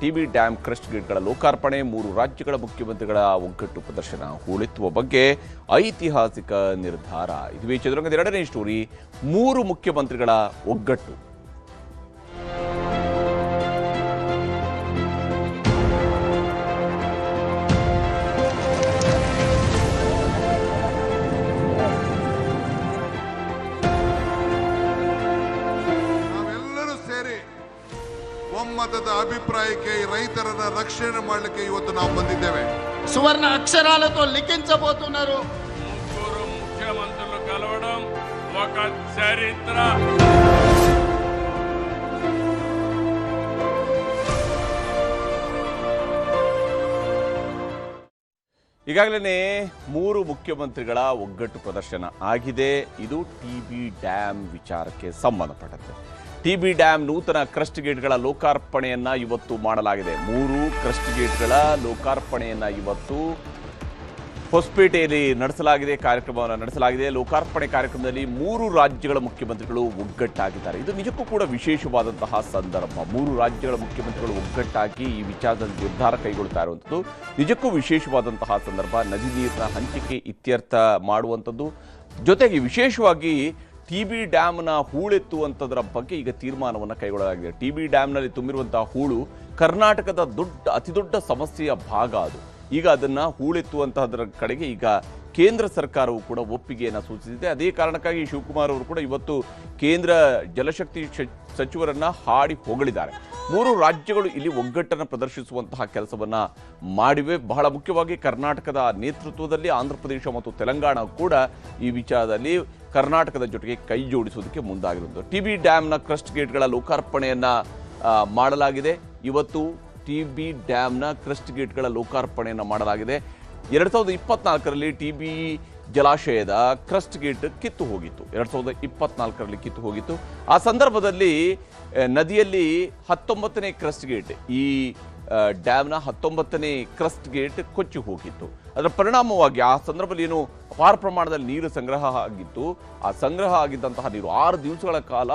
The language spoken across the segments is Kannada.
ಟಿಬಿ ಡ್ಯಾಂ ಕ್ರಸ್ಟ್ ಗೇಟ್ಗಳ ಲೋಕಾರ್ಪಣೆ, 3 ರಾಜ್ಯಗಳ ಮುಖ್ಯಮಂತ್ರಿಗಳ ಒಗ್ಗಟ್ಟು ಪ್ರದರ್ಶನ, ಹೂಳೆತ್ತುವ ಬಗ್ಗೆ ಐತಿಹಾಸಿಕ ನಿರ್ಧಾರ. ಇದುವೇ ಚದುರಂಗದ ಎರಡನೇ ಸ್ಟೋರಿ, 3 ಮುಖ್ಯಮಂತ್ರಿಗಳ ಒಗ್ಗಟ್ಟು. ಒಮ್ಮತದ ಅಭಿಪ್ರಾಯಕ್ಕೆ ರೈತರನ್ನ ರಕ್ಷಣೆ ಮಾಡಲಿಕ್ಕೆ ಇವತ್ತು ನಾವು ಬಂದಿದ್ದೇವೆ. సువర్ణ అక్షరాలతో లిఖించబోతున్నారు. ముగ్గురు ముఖ్యమంత్రులు కలవడం ఒక చరిత్ర. ಈಗಾಗಲೇ 3 ಮುಖ್ಯಮಂತ್ರಿಗಳ ಒಗ್ಗಟ್ಟು ಪ್ರದರ್ಶನ ಆಗಿದೆ. ಇದು ಟಿಬಿ ಡ್ಯಾಂ ವಿಚಾರಕ್ಕೆ ಸಂಬಂಧಪಟ್ಟಂತೆ. ಟಿಬಿ ಡ್ಯಾಂ ನೂತನ ಕ್ರಸ್ಟ್ ಗೇಟ್ಗಳ ಲೋಕಾರ್ಪಣೆಯನ್ನ ಇವತ್ತು ಮಾಡಲಾಗಿದೆ. 3 ಕ್ರಸ್ಟ್ ಗೇಟ್ಗಳ ಲೋಕಾರ್ಪಣೆಯನ್ನ ಇವತ್ತು ಹೊಸಪೇಟೆಯಲ್ಲಿ ಕಾರ್ಯಕ್ರಮವನ್ನು ನಡೆಸಲಾಗಿದೆ. ಲೋಕಾರ್ಪಣೆ ಕಾರ್ಯಕ್ರಮದಲ್ಲಿ 3 ರಾಜ್ಯಗಳ ಮುಖ್ಯಮಂತ್ರಿಗಳು ಒಗ್ಗಟ್ಟಾಗಿದ್ದಾರೆ. ಇದು ನಿಜಕ್ಕೂ ಕೂಡ ವಿಶೇಷವಾದಂತಹ ಸಂದರ್ಭ. 3 ರಾಜ್ಯಗಳ ಮುಖ್ಯಮಂತ್ರಿಗಳು ಒಗ್ಗಟ್ಟಾಗಿ ಈ ವಿಚಾರದಲ್ಲಿ ನಿರ್ಧಾರ ಕೈಗೊಳ್ತಾ ಇರುವಂಥದ್ದು ನಿಜಕ್ಕೂ ವಿಶೇಷವಾದಂತಹ ಸಂದರ್ಭ. ನದಿ ನೀರಿನ ಹಂಚಿಕೆ ಇತ್ಯರ್ಥ ಮಾಡುವಂಥದ್ದು, ಜೊತೆಗೆ ವಿಶೇಷವಾಗಿ ಟಿಬಿ ಡ್ಯಾಮ್ನ ಹೂಳೆತ್ತುವಂಥದ್ರ ಬಗ್ಗೆ ಈಗ ತೀರ್ಮಾನವನ್ನು ಕೈಗೊಳ್ಳಲಾಗಿದೆ. ಟಿಬಿ ಡ್ಯಾಮ್ನಲ್ಲಿ ತುಂಬಿರುವಂತಹ ಹೂಳು ಕರ್ನಾಟಕದ ಅತಿ ದೊಡ್ಡ ಸಮಸ್ಯೆಯ ಭಾಗ. ಅದು ಈಗ ಅದನ್ನು ಹೂಳೆತ್ತುವಂತಹದ್ರ ಕಡೆಗೆ ಈಗ ಕೇಂದ್ರ ಸರ್ಕಾರವು ಕೂಡ ಒಪ್ಪಿಗೆಯನ್ನು ಸೂಚಿಸಿದೆ. ಅದೇ ಕಾರಣಕ್ಕಾಗಿ ಶಿವಕುಮಾರ್ ಅವರು ಕೂಡ ಇವತ್ತು ಕೇಂದ್ರ ಜಲಶಕ್ತಿ ಸಚಿವರನ್ನ ಹಾಡಿ ಹೊಗಳಿದ್ದಾರೆ. 3 ರಾಜ್ಯಗಳು ಇಲ್ಲಿ ಒಗ್ಗಟ್ಟನ್ನು ಪ್ರದರ್ಶಿಸುವಂತಹ ಕೆಲಸವನ್ನ ಮಾಡಿವೆ. ಬಹಳ ಮುಖ್ಯವಾಗಿ ಕರ್ನಾಟಕದ ನೇತೃತ್ವದಲ್ಲಿ ಆಂಧ್ರ ಪ್ರದೇಶ ಮತ್ತು ತೆಲಂಗಾಣ ಕೂಡ ಈ ವಿಚಾರದಲ್ಲಿ ಕರ್ನಾಟಕದ ಜೊತೆಗೆ ಕೈ ಜೋಡಿಸುವುದಕ್ಕೆ ಮುಂದಾಗಿರುವುದು. ಟಿಬಿ ಡ್ಯಾಮ್ನ ಕ್ರಸ್ಟ್ ಗೇಟ್ಗಳ ಲೋಕಾರ್ಪಣೆಯನ್ನ ಮಾಡಲಾಗಿದೆ. ಇವತ್ತು ಟಿಬಿ ಡ್ಯಾಮ್ನ ಕ್ರಸ್ಟ್ ಗೇಟ್ಗಳ ಲೋಕಾರ್ಪಣೆಯನ್ನು ಮಾಡಲಾಗಿದೆ. 2024ರಲ್ಲಿ ಟಿಬಿ ಜಲಾಶಯದ ಕ್ರಸ್ಟ್ ಗೇಟ್ ಕಿತ್ತು ಹೋಗಿತ್ತು. 2024ರಲ್ಲಿ ಕಿತ್ತು ಹೋಗಿತ್ತು. ಆ ಸಂದರ್ಭದಲ್ಲಿ ನದಿಯಲ್ಲಿ 19ನೇ ಕ್ರಸ್ಟ್ ಗೇಟ್, ಈ ಡ್ಯಾಮ್ನ 19ನೇ ಕ್ರಸ್ಟ್ ಗೇಟ್ ಕೊಚ್ಚಿ ಹೋಗಿತ್ತು. ಅದರ ಪರಿಣಾಮವಾಗಿ ಆ ಸಂದರ್ಭದಲ್ಲಿ ಏನು ಅಪಾರ ಪ್ರಮಾಣದಲ್ಲಿ ನೀರು ಸಂಗ್ರಹ ಆಗಿತ್ತು. ಆ ಸಂಗ್ರಹ ಆಗಿದ್ದಂತಹ ನೀರು 6 ದಿವಸಗಳ ಕಾಲ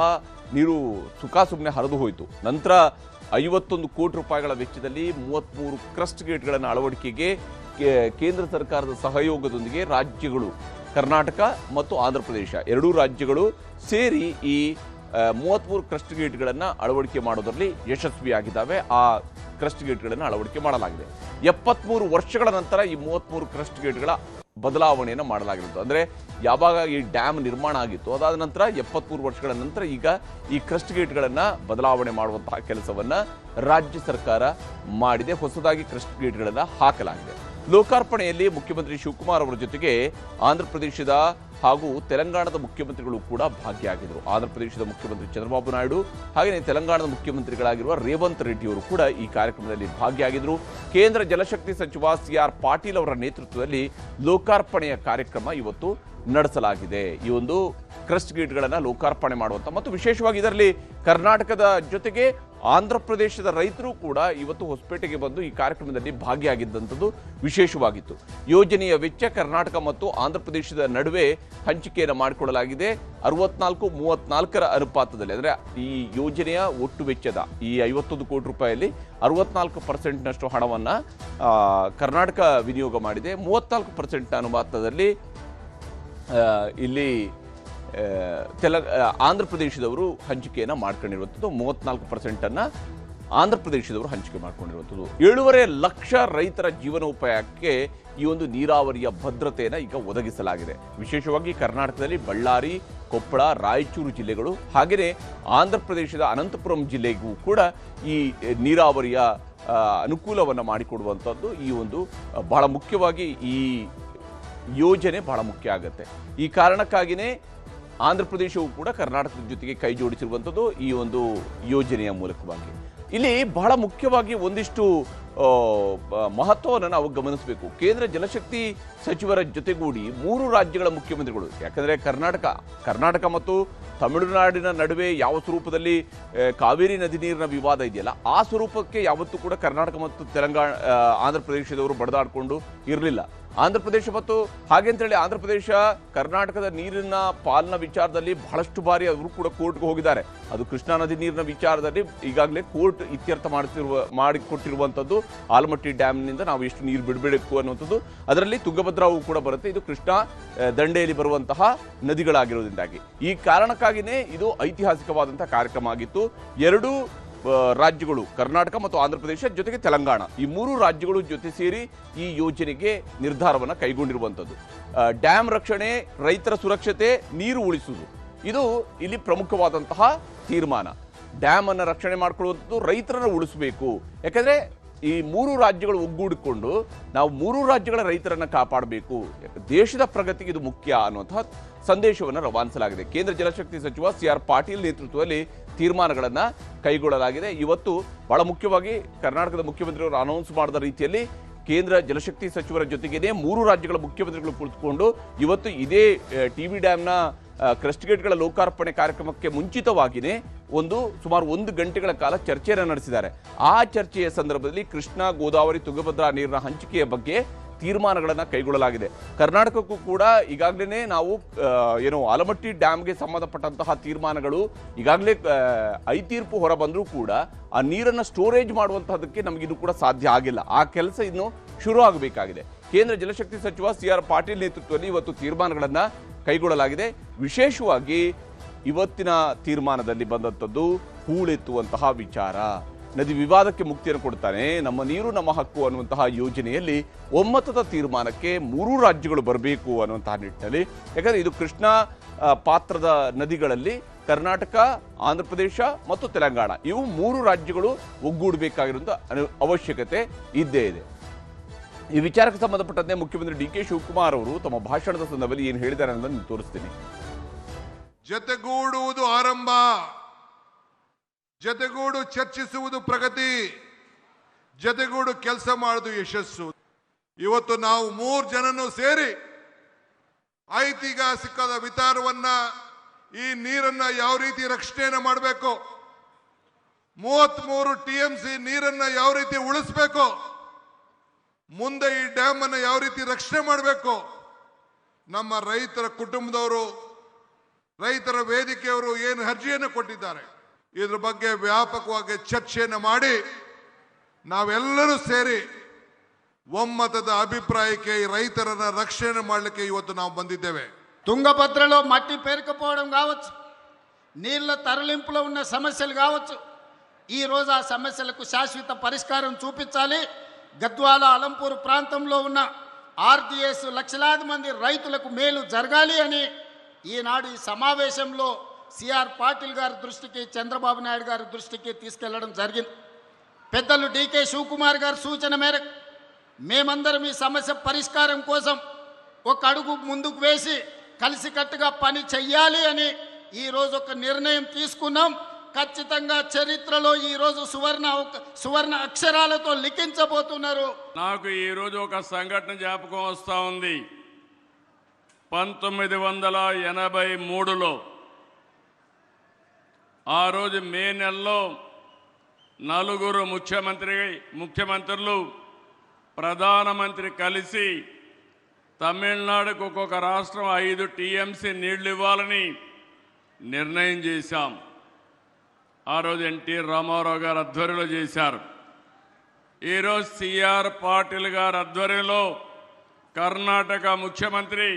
ನೀರು ಸುಮ್ಮನೆ ಹರಿದು ಹೋಯಿತು. ನಂತರ 51 ಕೋಟಿ ರೂಪಾಯಿಗಳ ವೆಚ್ಚದಲ್ಲಿ 33 ಕ್ರಸ್ಟ್ ಗೇಟ್ಗಳನ್ನು ಅಳವಡಿಕೆಗೆ ಕೇಂದ್ರ ಸರ್ಕಾರದ ಸಹಯೋಗದೊಂದಿಗೆ ರಾಜ್ಯಗಳು ಕರ್ನಾಟಕ ಮತ್ತು ಆಂಧ್ರ ಪ್ರದೇಶ 2 ರಾಜ್ಯಗಳು ಸೇರಿ ಈ 33 ಕ್ರಸ್ಟ್ ಗೇಟ್ಗಳನ್ನು ಅಳವಡಿಕೆ ಮಾಡೋದರಲ್ಲಿ ಯಶಸ್ವಿಯಾಗಿದ್ದಾವೆ. ಆ ಕ್ರಸ್ಟ್ ಗೇಟ್ಗಳನ್ನು ಅಳವಡಿಕೆ ಮಾಡಲಾಗಿದೆ. 73 ವರ್ಷಗಳ ನಂತರ ಈ 33 ಕ್ರಸ್ಟ್ ಗೇಟ್ಗಳ ಬದಲಾವಣೆಯನ್ನು ಮಾಡಲಾಗಿರುತ್ತೆ. ಅಂದರೆ ಯಾವಾಗ ಈ ಡ್ಯಾಮ್ ನಿರ್ಮಾಣ ಆಗಿತ್ತು ಅದಾದ ನಂತರ 73 ವರ್ಷಗಳ ನಂತರ ಈಗ ಈ ಕ್ರಸ್ಟ್ ಗೇಟ್ಗಳನ್ನು ಬದಲಾವಣೆ ಮಾಡುವಂತಹ ಕೆಲಸವನ್ನು ರಾಜ್ಯ ಸರ್ಕಾರ ಮಾಡಿದೆ. ಹೊಸದಾಗಿ ಕ್ರಸ್ಟ್ ಗೇಟ್ಗಳನ್ನು ಹಾಕಲಾಗಿದೆ. ಲೋಕಾರ್ಪಣೆಯಲ್ಲಿ ಮುಖ್ಯಮಂತ್ರಿ ಶಿವಕುಮಾರ್ ಅವರ ಜೊತೆಗೆ ಆಂಧ್ರ ಪ್ರದೇಶದ ಹಾಗೂ ತೆಲಂಗಾಣದ ಮುಖ್ಯಮಂತ್ರಿಗಳು ಕೂಡ ಭಾಗಿಯಾಗಿದ್ದರು. ಆಂಧ್ರ ಪ್ರದೇಶದ ಮುಖ್ಯಮಂತ್ರಿ ಚಂದ್ರಬಾಬು ನಾಯ್ಡು ಹಾಗೆಯೇ ತೆಲಂಗಾಣದ ಮುಖ್ಯಮಂತ್ರಿಗಳಾಗಿರುವ ರೇವಂತ್ ರೆಡ್ಡಿ ಅವರು ಕೂಡ ಈ ಕಾರ್ಯಕ್ರಮದಲ್ಲಿ ಭಾಗಿಯಾಗಿದ್ದರು. ಕೇಂದ್ರ ಜಲಶಕ್ತಿ ಸಚಿವ CR ಪಾಟೀಲ್ ಅವರ ನೇತೃತ್ವದಲ್ಲಿ ಲೋಕಾರ್ಪಣೆಯ ಕಾರ್ಯಕ್ರಮ ಇವತ್ತು ನಡೆಸಲಾಗಿದೆ. ಈ ಒಂದು ಕ್ರಸ್ಟ್ ಗೇಟ್ಗಳನ್ನು ಲೋಕಾರ್ಪಣೆ ಮಾಡುವಂಥ ಮತ್ತು ವಿಶೇಷವಾಗಿ ಇದರಲ್ಲಿ ಕರ್ನಾಟಕದ ಜೊತೆಗೆ ಆಂಧ್ರ ಪ್ರದೇಶದ ರೈತರು ಕೂಡ ಇವತ್ತು ಹೊಸಪೇಟೆಗೆ ಬಂದು ಈ ಕಾರ್ಯಕ್ರಮದಲ್ಲಿ ಭಾಗಿಯಾಗಿದ್ದಂಥದ್ದು ವಿಶೇಷವಾಗಿತ್ತು. ಯೋಜನೆಯ ವೆಚ್ಚ ಕರ್ನಾಟಕ ಮತ್ತು ಆಂಧ್ರ ಪ್ರದೇಶದ ನಡುವೆ ಹಂಚಿಕೆಯನ್ನು ಮಾಡಿಕೊಳ್ಳಲಾಗಿದೆ. 64-34ರ ಅನುಪಾತದಲ್ಲಿ, ಅಂದರೆ ಈ ಯೋಜನೆಯ ಒಟ್ಟು ವೆಚ್ಚದ ಈ 51 ಕೋಟಿ ರೂಪಾಯಿಯಲ್ಲಿ 64% ಹಣವನ್ನು ಕರ್ನಾಟಕ ವಿನಿಯೋಗ ಮಾಡಿದೆ. 34% ಅನುಪಾತದಲ್ಲಿ ಇಲ್ಲಿ ಆಂಧ್ರ ಪ್ರದೇಶದವರು ಹಂಚಿಕೆಯನ್ನು ಮಾಡ್ಕೊಂಡಿರುವಂಥದ್ದು. 34% ಆಂಧ್ರ ಪ್ರದೇಶದವರು ಹಂಚಿಕೆ ಮಾಡ್ಕೊಂಡಿರುವಂಥದ್ದು. 7.5 ಲಕ್ಷ ರೈತರ ಜೀವನೋಪಾಯಕ್ಕೆ ಈ ಒಂದು ನೀರಾವರಿಯ ಭದ್ರತೆಯನ್ನು ಈಗ ಒದಗಿಸಲಾಗಿದೆ. ವಿಶೇಷವಾಗಿ ಕರ್ನಾಟಕದಲ್ಲಿ ಬಳ್ಳಾರಿ, ಕೊಪ್ಪಳ, ರಾಯಚೂರು ಜಿಲ್ಲೆಗಳು ಹಾಗೆಯೇ ಆಂಧ್ರ ಪ್ರದೇಶದ ಅನಂತಪುರಂ ಜಿಲ್ಲೆಗೂ ಕೂಡ ಈ ನೀರಾವರಿಯ ಅನುಕೂಲವನ್ನು ಮಾಡಿಕೊಡುವಂಥದ್ದು ಈ ಒಂದು ಬಹಳ ಮುಖ್ಯವಾಗಿ ಈ ಯೋಜನೆ ಬಹಳ ಮುಖ್ಯ ಆಗುತ್ತೆ. ಈ ಕಾರಣಕ್ಕಾಗಿಯೇ ಆಂಧ್ರ ಪ್ರದೇಶವು ಕೂಡ ಕರ್ನಾಟಕದ ಜೊತೆಗೆ ಕೈ ಜೋಡಿಸಿರುವಂಥದ್ದು ಈ ಒಂದು ಯೋಜನೆಯ ಮೂಲಕವಾಗಿ. ಇಲ್ಲಿ ಬಹಳ ಮುಖ್ಯವಾಗಿ ಒಂದಿಷ್ಟು ಮಹತ್ವವನ್ನು ನಾವು ಗಮನಿಸಬೇಕು. ಕೇಂದ್ರ ಜಲಶಕ್ತಿ ಸಚಿವರ ಜೊತೆಗೂಡಿ 3 ರಾಜ್ಯಗಳ ಮುಖ್ಯಮಂತ್ರಿಗಳು, ಯಾಕಂದರೆ ಕರ್ನಾಟಕ ಮತ್ತು ತಮಿಳುನಾಡಿನ ನಡುವೆ ಯಾವ ಸ್ವರೂಪದಲ್ಲಿ ಕಾವೇರಿ ನದಿ ನೀರಿನ ವಿವಾದ ಇದೆಯಲ್ಲ, ಆ ಸ್ವರೂಪಕ್ಕೆ ಯಾವತ್ತೂ ಕೂಡ ಕರ್ನಾಟಕ ಮತ್ತು ಆಂಧ್ರ ಪ್ರದೇಶದವರು ಬಡದಾಡಿಕೊಂಡು ಇರಲಿಲ್ಲ. ಆಂಧ್ರ ಪ್ರದೇಶ ಮತ್ತು ಹಾಗೆ ಅಂತೇಳಿ ಆಂಧ್ರ ಪ್ರದೇಶ ಕರ್ನಾಟಕದ ನೀರಿನ ಪಾಲನಾ ವಿಚಾರದಲ್ಲಿ ಬಹಳಷ್ಟು ಬಾರಿ ಅವರು ಕೂಡ ಕೋರ್ಟ್ಗೆ ಹೋಗಿದ್ದಾರೆ. ಅದು ಕೃಷ್ಣಾ ನದಿ ನೀರಿನ ವಿಚಾರದಲ್ಲಿ ಈಗಾಗಲೇ ಕೋರ್ಟ್ ಇತ್ಯರ್ಥ ಮಾಡಿಕೊಟ್ಟಿರುವಂಥದ್ದು. ಆಲಮಟ್ಟಿ ಡ್ಯಾಮ್ನಿಂದ ನಾವು ಎಷ್ಟು ನೀರು ಬಿಡಬೇಕು ಅನ್ನುವಂಥದ್ದು. ಅದರಲ್ಲಿ ತುಂಗಭದ್ರಾವು ಕೂಡ ಬರುತ್ತೆ. ಇದು ಕೃಷ್ಣಾ ದಂಡೆಯಲ್ಲಿ ಬರುವಂತಹ ನದಿಗಳಾಗಿರೋದ್ರಿಂದಾಗಿ ಈ ಕಾರಣಕ್ಕಾಗಿಯೇ ಇದು ಐತಿಹಾಸಿಕವಾದಂತಹ ಕಾರ್ಯಕ್ರಮ ಆಗಿತ್ತು. ಎರಡೂ ರಾಜ್ಯಗಳು ಕರ್ನಾಟಕ ಮತ್ತು ಆಂಧ್ರ ಪ್ರದೇಶ ಜೊತೆಗೆ ತೆಲಂಗಾಣ ಈ ಮೂರು ರಾಜ್ಯಗಳು ಜೊತೆ ಸೇರಿ ಈ ಯೋಜನೆಗೆ ನಿರ್ಧಾರವನ್ನು ಕೈಗೊಂಡಿರುವಂಥದ್ದು. ಡ್ಯಾಮ್ ರಕ್ಷಣೆ, ರೈತರ ಸುರಕ್ಷತೆ, ನೀರು ಉಳಿಸುವುದು ಇದು ಇಲ್ಲಿ ಪ್ರಮುಖವಾದಂತಹ ತೀರ್ಮಾನ. ಡ್ಯಾಮ್ ಅನ್ನು ರಕ್ಷಣೆ ಮಾಡಿಕೊಳ್ಳುವಂಥದ್ದು, ರೈತರನ್ನು ಉಳಿಸಬೇಕು. ಯಾಕಂದ್ರೆ ಈ ಮೂರು ರಾಜ್ಯಗಳು ಒಗ್ಗೂಡಿಕೊಂಡು ನಾವು ಮೂರು ರಾಜ್ಯಗಳ ರೈತರನ್ನು ಕಾಪಾಡಬೇಕು, ದೇಶದ ಪ್ರಗತಿಗೆ ಇದು ಮುಖ್ಯ ಅನ್ನುವಂತಹ ಸಂದೇಶವನ್ನು ರವಾನಿಸಲಾಗಿದೆ. ಕೇಂದ್ರ ಜಲಶಕ್ತಿ ಸಚಿವ CR ಪಾಟೀಲ್ ನೇತೃತ್ವದಲ್ಲಿ ತೀರ್ಮಾನಗಳನ್ನು ಕೈಗೊಳ್ಳಲಾಗಿದೆ. ಇವತ್ತು ಬಹಳ ಮುಖ್ಯವಾಗಿ ಕರ್ನಾಟಕದ ಮುಖ್ಯಮಂತ್ರಿಯವರು ಅನೌನ್ಸ್ ಮಾಡಿದ ರೀತಿಯಲ್ಲಿ ಕೇಂದ್ರ ಜಲಶಕ್ತಿ ಸಚಿವರ ಜೊತೆಗೇನೆ ಮೂರು ರಾಜ್ಯಗಳ ಮುಖ್ಯಮಂತ್ರಿಗಳು ಕುಳಿತುಕೊಂಡು ಇವತ್ತು ಇದೇ ಟಿ.ಬಿ ಡ್ಯಾಮ್ನ ಕ್ರಸ್ಟ್ ಗೇಟ್ಗಳ ಲೋಕಾರ್ಪಣೆ ಕಾರ್ಯಕ್ರಮಕ್ಕೆ ಮುಂಚಿತವಾಗಿಯೇ ಸುಮಾರು 1 ಗಂಟೆಗಳ ಕಾಲ ಚರ್ಚೆಯನ್ನು ನಡೆಸಿದ್ದಾರೆ. ಆ ಚರ್ಚೆಯ ಸಂದರ್ಭದಲ್ಲಿ ಕೃಷ್ಣಾ, ಗೋದಾವರಿ, ತುಂಗಭದ್ರಾ ನೀರಿನ ಹಂಚಿಕೆಯ ಬಗ್ಗೆ ತೀರ್ಮಾನಗಳನ್ನು ಕೈಗೊಳ್ಳಲಾಗಿದೆ. ಕರ್ನಾಟಕಕ್ಕೂ ಕೂಡ ಈಗಾಗಲೇ ನಾವು ಆಲಮಟ್ಟಿ ಡ್ಯಾಮ್ಗೆ ಸಂಬಂಧಪಟ್ಟಂತಹ ತೀರ್ಮಾನಗಳು ಈಗಾಗಲೇ ತೀರ್ಪು ಹೊರ ಬಂದರೂ ಕೂಡ ಆ ನೀರನ್ನು ಸ್ಟೋರೇಜ್ ಮಾಡುವಂತಹದಕ್ಕೆ ನಮಗಿನ್ನೂ ಕೂಡ ಸಾಧ್ಯ ಆಗಿಲ್ಲ. ಆ ಕೆಲಸ ಇನ್ನು ಶುರು ಆಗಬೇಕಾಗಿದೆ. ಕೇಂದ್ರ ಜಲಶಕ್ತಿ ಸಚಿವ CR ಪಾಟೀಲ್ ನೇತೃತ್ವದಲ್ಲಿ ಇವತ್ತು ತೀರ್ಮಾನಗಳನ್ನು ಕೈಗೊಳ್ಳಲಾಗಿದೆ. ವಿಶೇಷವಾಗಿ ಇವತ್ತಿನ ತೀರ್ಮಾನದಲ್ಲಿ ಬಂದಂಥದ್ದು ಹೂಳೆತ್ತುವಂತಹ ವಿಚಾರ. ನದಿ ವಿವಾದಕ್ಕೆ ಮುಕ್ತಿಯನ್ನು ಕೊಡ್ತಾನೆ, ನಮ್ಮ ನೀರು ನಮ್ಮ ಹಕ್ಕು ಅನ್ನುವಂತಹ ಯೋಜನೆಯಲ್ಲಿ ಒಮ್ಮತದ ತೀರ್ಮಾನಕ್ಕೆ ಮೂರೂ ರಾಜ್ಯಗಳು ಬರಬೇಕು ಅನ್ನುವಂತಹ ನಿಟ್ಟಿನಲ್ಲಿ. ಯಾಕಂದರೆ ಇದು ಕೃಷ್ಣಾ ಪಾತ್ರದ ನದಿಗಳಲ್ಲಿ ಕರ್ನಾಟಕ, ಆಂಧ್ರ ಪ್ರದೇಶ ಮತ್ತು ತೆಲಂಗಾಣ ಇವು ಮೂರು ರಾಜ್ಯಗಳು ಒಗ್ಗೂಡಬೇಕಾಗಿರುವಂಥ ಅವಶ್ಯಕತೆ ಇದ್ದೇ ಇದೆ. ಈ ವಿಚಾರಕ್ಕೆ ಸಂಬಂಧಪಟ್ಟಂತೆ ಮುಖ್ಯಮಂತ್ರಿ DK ಶಿವಕುಮಾರ್ ಅವರು ತಮ್ಮ ಭಾಷಣದ ಸಂದರ್ಭದಲ್ಲಿ ಏನು ಹೇಳಿದ್ದಾರೆ ಅನ್ನೋದನ್ನು ತೋರಿಸ್ತೀನಿ. ಜತೆಗೂಡುವುದು ಆರಂಭ, ಜತೆಗೂಡು ಚರ್ಚಿಸುವುದು ಪ್ರಗತಿ, ಜತೆಗೂಡು ಕೆಲಸ ಮಾಡುವುದು ಯಶಸ್ಸು. ಇವತ್ತು ನಾವು 3 ಜನನು ಸೇರಿ ಐತಿಹಾಸಿಕದ ವಿಚಾರವನ್ನ, ಈ ನೀರನ್ನ ಯಾವ ರೀತಿ ರಕ್ಷಣೆಯನ್ನು ಮಾಡಬೇಕು, 33 TMC ನೀರನ್ನ ಯಾವ ರೀತಿ ಉಳಿಸಬೇಕು, ಮುಂದೆ ಈ ಡ್ಯಾಮ್ ಅನ್ನು ಯಾವ ರೀತಿ ರಕ್ಷಣೆ ಮಾಡಬೇಕು, ನಮ್ಮ ರೈತರ ಕುಟುಂಬದವರು, ರೈತರ ವೇದಿಕೆಯವರು ಏನು ಅರ್ಜಿಯನ್ನು ಕೊಟ್ಟಿದ್ದಾರೆ ಇದ್ರ ಬಗ್ಗೆ ವ್ಯಾಪಕವಾಗಿ ಚರ್ಚೆಯನ್ನು ಮಾಡಿ ನಾವೆಲ್ಲರೂ ಸೇರಿ ಒಮ್ಮತದ అభిప్రాయಕ್ಕೆ రైతరన్న రక్షణ ಮಾಡಲಿಕ್ಕೆ ಇವತ್ತು ನಾವು ಬಂದಿದ್ದೇವೆ. తుంగభద్రలో మట్టి పేరుకుపోవడం కావచ్చు, నీళ్ల తరలింపులో ఉన్న సమస్యలు కావచ్చు, ఈ రోజు ఆ సమస్యలకు శాశ్వత పరిష్కారం చూపించాలి. గద్వాల, అలంపూర్ ప్రాంతంలో ఉన్న RDS లక్షలాది మంది రైతులకు మేలు జరగాలి అని ఈనాడు ఈ సమావేశంలో CR పాటిల్ గారి దృష్టికి, చంద్రబాబు నాయుడు గారి దృష్టికి తీసుకెళ్లడం జరిగింది. పెద్దలు DK శివకుమార్ గారి సూచన మేరకు మేమందరం ఈ సమస్య పరిష్కారం కోసం ఒక అడుగు ముందుకు వేసి కలిసికట్టుగా పని చెయ్యాలి అని ఈరోజు ఒక నిర్ణయం తీసుకున్నాం. ఖచ్చితంగా చరిత్రలో ఈరోజు సువర్ణ అక్షరాలతో లిఖించబోతున్నారు. నాకు ఈరోజు ఒక సంఘటన జ్ఞాపకం వస్తూ ఉంది. 1983లో ఆ రోజు మే నెలలో 4 ముఖ్యమంత్రులు ప్రధానమంత్రి కలిసి తమిళనాడుకు ఒక్కొక్క రాష్ట్రం 5 TMC నీళ్లు ఇవ్వాలని నిర్ణయం చేశాం. ఆ రోజు ఎన్టీ రామారావు గారు ఆధ్వర్యంలో చేశారు. ఈరోజు CR పాటిల్ గారి ఆధ్వర్యంలో కర్ణాటక ముఖ్యమంత్రి,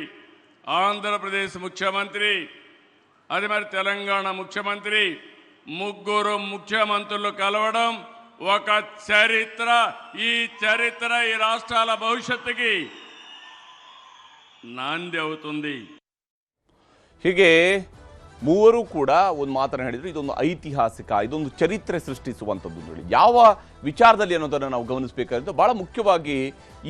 ఆంధ్రప్రదేశ్ ముఖ్యమంత్రి, అది మరి తెలంగాణ ముఖ్యమంత్రి, 3 ముఖ్యమంత్రులు కలవడం ఒక చరిత్ర. ఈ చరిత్ర ఈ రాష్ట్రాల భవిష్యత్తుకి నాంది అవుతుంది. ಹೀಗೆ ಮೂವರು ಕೂಡ ಒಂದು ಮಾತನ್ನು ಹೇಳಿದ್ರು, ಇದೊಂದು ಐತಿಹಾಸಿಕ, ಇದೊಂದು ಚರಿತ್ರೆ ಸೃಷ್ಟಿಸುವಂಥದ್ದು ಹೇಳಿ. ಯಾವ ವಿಚಾರದಲ್ಲಿ ಅನ್ನೋದನ್ನು ನಾವು ಗಮನಿಸಬೇಕಾದ್ರೆ ಬಹಳ ಮುಖ್ಯವಾಗಿ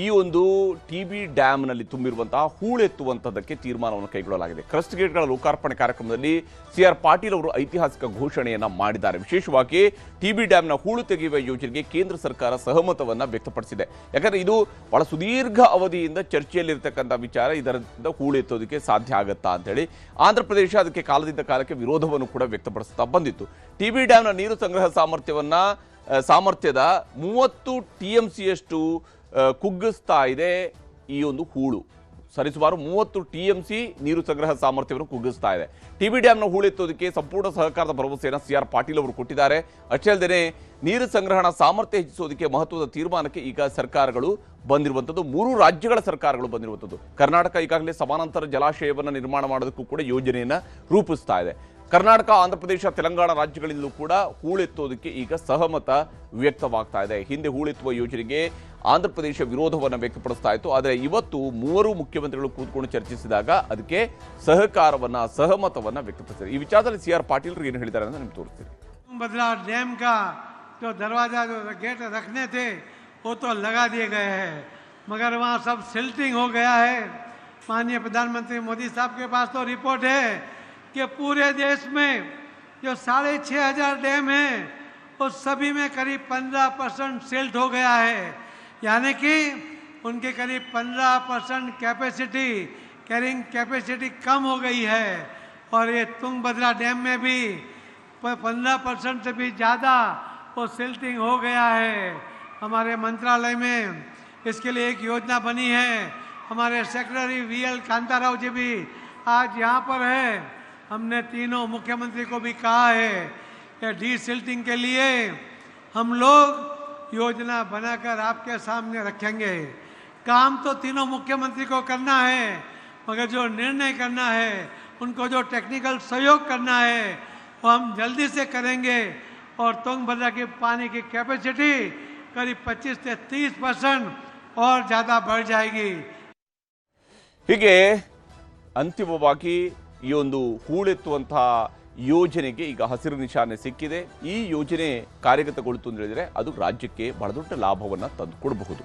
ಈ ಒಂದು ಟಿ.ಬಿ ಡ್ಯಾಮ್ನಲ್ಲಿ ತುಂಬಿರುವಂತಹ ಹೂಳೆತ್ತುವಂಥದ್ದಕ್ಕೆ ತೀರ್ಮಾನವನ್ನು ಕೈಗೊಳ್ಳಲಾಗಿದೆ. ಕ್ರಸ್ಟ್ ಗೇಟ್ಗಳ ಲೋಕಾರ್ಪಣೆ ಕಾರ್ಯಕ್ರಮದಲ್ಲಿ CR ಪಾಟೀಲ್ ಅವರು ಐತಿಹಾಸಿಕ ಘೋಷಣೆಯನ್ನು ಮಾಡಿದ್ದಾರೆ. ವಿಶೇಷವಾಗಿ ಟಿ.ಬಿ ಡ್ಯಾಮ್ನ ಹೂಳು ತೆಗೆಯುವ ಯೋಜನೆಗೆ ಕೇಂದ್ರ ಸರ್ಕಾರ ಸಹಮತವನ್ನು ವ್ಯಕ್ತಪಡಿಸಿದೆ. ಯಾಕಂದರೆ ಇದು ಬಹಳ ಸುದೀರ್ಘ ಅವಧಿಯಿಂದ ಚರ್ಚೆಯಲ್ಲಿರ್ತಕ್ಕಂಥ ವಿಚಾರ. ಇದರಿಂದ ಹೂಳೆತ್ತೋದಕ್ಕೆ ಸಾಧ್ಯ ಆಗುತ್ತಾ ಅಂತೇಳಿ ಆಂಧ್ರ ಪ್ರದೇಶ ಅದಕ್ಕೆ ಕಾಲದಿಂದ ಕಾಲಕ್ಕೆ ವಿರೋಧವನ್ನು ಕೂಡ ವ್ಯಕ್ತಪಡಿಸ್ತಾ ಬಂದಿತ್ತು. ಟಿ.ಬಿ ಡ್ಯಾಮ್ನ ನೀರು ಸಂಗ್ರಹ ಸಾಮರ್ಥ್ಯದ 30 TMCಯಷ್ಟು ಕುಗ್ಗಿಸ್ತಾ ಇದೆ ಈ ಒಂದು ಹೂಳು ಸರಿಸುಮಾರು 30 TMC ನೀರು ಸಂಗ್ರಹ ಸಾಮರ್ಥ್ಯವನ್ನು ಕುಗ್ಗಿಸ್ತಾ ಇದೆ. ಟಿಬಿ ಡ್ಯಾಂನ ಹೂಳೆತ್ತೋದಕ್ಕೆ ಸಂಪೂರ್ಣ ಸಹಕಾರದ ಭರವಸೆಯನ್ನು CR ಪಾಟೀಲ್ ಅವರು ಕೊಟ್ಟಿದ್ದಾರೆ. ಅಷ್ಟೇ ಅಲ್ಲದೆ ನೀರು ಸಂಗ್ರಹಣಾ ಸಾಮರ್ಥ್ಯ ಹೆಚ್ಚಿಸೋದಕ್ಕೆ ಮಹತ್ವದ ತೀರ್ಮಾನಕ್ಕೆ ಈಗ ಸರ್ಕಾರಗಳು ಬಂದಿರುವಂಥದ್ದು, 3 ರಾಜ್ಯಗಳ ಸರ್ಕಾರಗಳು ಬಂದಿರುವಂಥದ್ದು. ಕರ್ನಾಟಕ ಈಗಾಗಲೇ ಸಮಾನಾಂತರ ಜಲಾಶಯವನ್ನು ನಿರ್ಮಾಣ ಮಾಡೋದಕ್ಕೂ ಕೂಡ ಯೋಜನೆಯನ್ನು ರೂಪಿಸ್ತಾ ಇದೆ. ಕರ್ನಾಟಕ, ಆಂಧ್ರಪ್ರದೇಶ, ತೆಲಂಗಾಣ ರಾಜ್ಯಗಳಿಂದಲೂ ಕೂಡ ಹೂಳೆತ್ತೋದಕ್ಕೆ ಈಗ ಸಹಮತ ವ್ಯಕ್ತವಾಗ್ತಾ ಇದೆ. ಹಿಂದೆ ಹೂಳೆತ್ತುವ ಯೋಜನೆಗೆ ಆಂಧ್ರಪ್ರದೇಶ ವಿರೋಧವನ್ನು ವ್ಯಕ್ತಪಡಿಸ್ತಾ ಇತ್ತು. ಆದರೆ ಇವತ್ತು 3 ಮುಖ್ಯಮಂತ್ರಿಗಳು ಕೂತ್ಕೊಂಡು ಚರ್ಚಿಸಿದಾಗ ಅದಕ್ಕೆ ಸಹಮತವನ್ನು ವ್ಯಕ್ತಪಡಿಸಿದ್ದಾರೆ. ಈ ವಿಚಾರದಲ್ಲಿ CR ಪಾಟೀಲ್ ಏನು ಹೇಳಿದ್ದಾರೆ ಅಂತ ನಿಮ್ಗೆ ತೋರಿಸ್ತೀನಿ. तुंगभद्रा डैम का जो दरवाजा जो गेट रखने थे वो तो लगा दिए गए हैं, मगर वहाँ सब सिल्टिंग हो गया है। माननीय प्रधानमंत्री मोदी साहब के पास तो रिपोर्ट है कि पूरे देश में जो 6,500 डैम हैं वो सभी में करीब 15% सिल्ट हो गया है, यानी कि उनकी करीब 15% कैपेसिटी, कैरिंग कैपेसिटी कम हो गई है। और ये तुंगभद्रा डैम में भी 15% से भी ज़्यादा वो सिल्टिंग हो गया है। हमारे मंत्रालय में इसके लिए एक योजना बनी है। हमारे सेक्रेटरी VL कांताराव जी भी आज यहाँ पर है। हमने तीनों मुख्यमंत्री को भी कहा है कि डीसिल्टिंग के लिए हम लोग योजना बनाकर आपके सामने रखेंगे। काम तो तीनों मुख्यमंत्री को करना है, मगर जो निर्णय करना है, उनको जो टेक्निकल सहयोग करना है वो हम जल्दी से करेंगे। और तुंगभद्रा की पानी की कैपेसिटी करीब 25 से 30% और ज़्यादा बढ़ जाएगी। ಹೀಗೆ ಅಂತಿಮವಾಗಿ ಈ ಒಂದು ಹೂಳೆತ್ತುವಂತಹ ಯೋಜನೆಗೆ ಈಗ ಹಸಿರು ನಿಶಾನೆ ಸಿಕ್ಕಿದೆ. ಈ ಯೋಜನೆ ಕಾರ್ಯಗತಗೊಳ್ತು ಅಂತ ಹೇಳಿದ್ರೆ ಅದು ರಾಜ್ಯಕ್ಕೆ ಬಹಳ ದೊಡ್ಡ ಲಾಭವನ್ನು ತಂದುಕೊಡಬಹುದು.